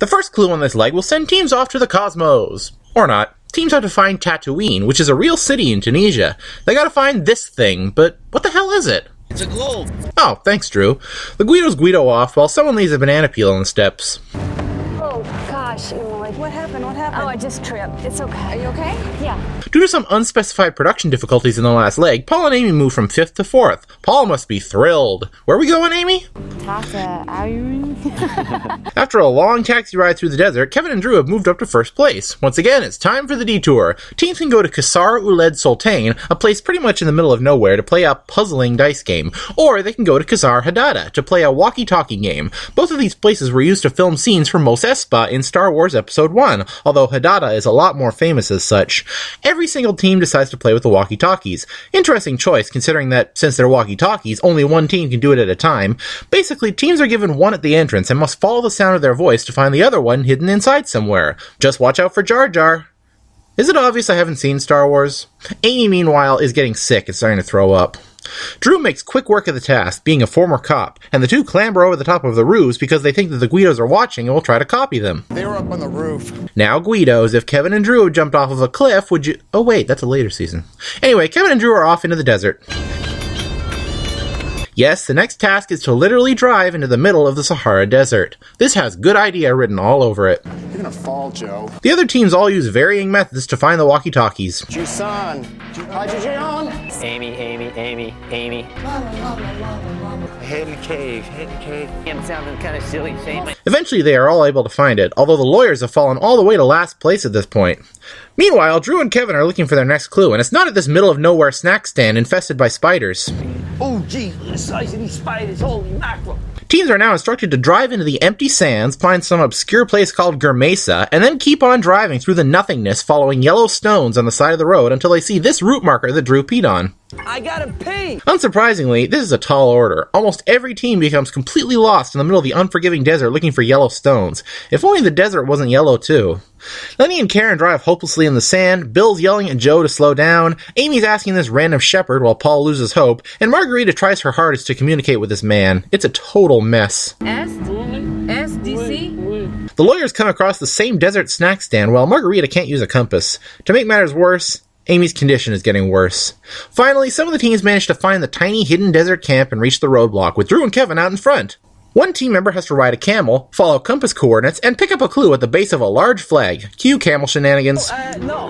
The first clue on this leg will send teams off to the cosmos. Or not. Teams have to find Tatooine, which is a real city in Tunisia. They gotta find this thing, but what the hell is it? It's a globe. Oh, thanks, Drew. The Guidos Guido off while someone leaves a banana peel on the steps. Oh, gosh, Lloyd. What happened? What happened? Oh, I just tripped. It's okay. Are you okay? Yeah. Due to some unspecified production difficulties in the last leg, Paul and Amy move from 5th to 4th. Paul must be thrilled. Where are we going, Amy? After a long taxi ride through the desert, Kevin and Drew have moved up to 1st place. Once again, it's time for the detour. Teams can go to Qasar Ouled Sultan, a place pretty much in the middle of nowhere, to play a puzzling dice game. Or they can go to Qasar Hadada to play a walkie-talkie game. Both of these places were used to film scenes for Mos Espa in Star Wars Episode 1, although Hadada is a lot more famous as such. Every single team decides to play with the walkie-talkies. Interesting choice, considering that, since they're walkie-talkies, only one team can do it at a time. Basically, teams are given one at the entrance and must follow the sound of their voice to find the other one hidden inside somewhere. Just watch out for Jar Jar. Is it obvious I haven't seen Star Wars? Amy, meanwhile, is getting sick and starting to throw up. Drew makes quick work of the task, being a former cop, and the two clamber over the top of the roofs because they think that the Guidos are watching and will try to copy them. They were up on the roof. Now, Guidos, if Kevin and Drew had jumped off of a cliff, would you... Oh wait, that's a later season. Anyway, Kevin and Drew are off into the desert. Yes, the next task is to literally drive into the middle of the Sahara Desert. This has good idea written all over it. You're gonna fall, Joe. The other teams all use varying methods to find the walkie-talkies. Jusan. Amy. Head in the cave. I'm sounding kind of silly saying my... Eventually they are all able to find it, although the lawyers have fallen all the way to last place at this point. Meanwhile, Drew and Kevin are looking for their next clue, and it's not at this middle-of-nowhere snack stand infested by spiders. Oh, geez, the size of these spiders, holy mackerel. Teams are now instructed to drive into the empty sands, find some obscure place called Germesa, and then keep on driving through the nothingness following yellow stones on the side of the road until they see this route marker that Drew peed on. I gotta pee! Unsurprisingly, this is a tall order. Almost every team becomes completely lost in the middle of the unforgiving desert looking for yellow stones. If only the desert wasn't yellow too. Lenny and Karen drive hopelessly in the sand, Bill's yelling at Joe to slow down, Amy's asking this random shepherd while Paul loses hope, and Margarita tries her hardest to communicate with this man. It's a total mess. SDC? The lawyers come across the same desert snack stand while Margarita can't use a compass. To make matters worse, Amy's condition is getting worse. Finally, some of the teams manage to find the tiny hidden desert camp and reach the roadblock, with Drew and Kevin out in front. One team member has to ride a camel, follow compass coordinates, and pick up a clue at the base of a large flag. Cue camel shenanigans. No.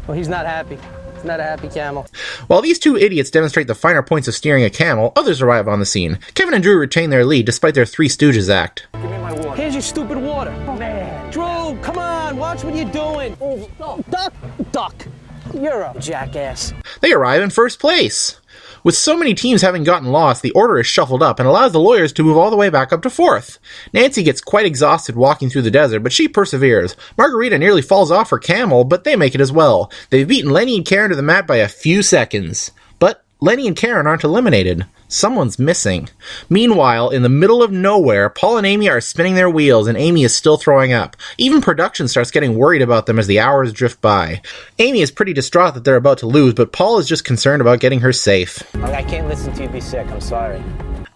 Well, he's not happy. He's not a happy camel. While these two idiots demonstrate the finer points of steering a camel, others arrive on the scene. Kevin and Drew retain their lead despite their Three Stooges act. Give me my water. Here's your stupid water. Oh, man. Drew, come on. Watch what you're doing. Oh, duck. You're a jackass. They arrive in first place. With so many teams having gotten lost, the order is shuffled up and allows the lawyers to move all the way back up to 4th. Nancy gets quite exhausted walking through the desert, but she perseveres. Margarita nearly falls off her camel, but they make it as well. They've beaten Lenny and Karen to the mat by a few seconds. But Lenny and Karen aren't eliminated. Someone's missing. Meanwhile, in the middle of nowhere, Paul and Amy are spinning their wheels and Amy is still throwing up. Even production starts getting worried about them as the hours drift by. Amy is pretty distraught that they're about to lose, but Paul is just concerned about getting her safe. I can't listen to you be sick. I'm sorry.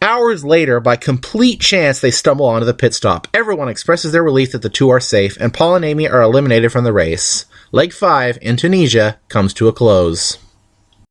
Hours later, by complete chance, they stumble onto the pit stop. Everyone expresses their relief that the two are safe, and Paul and Amy are eliminated from the race. Leg 5 in Tunisia comes to a close.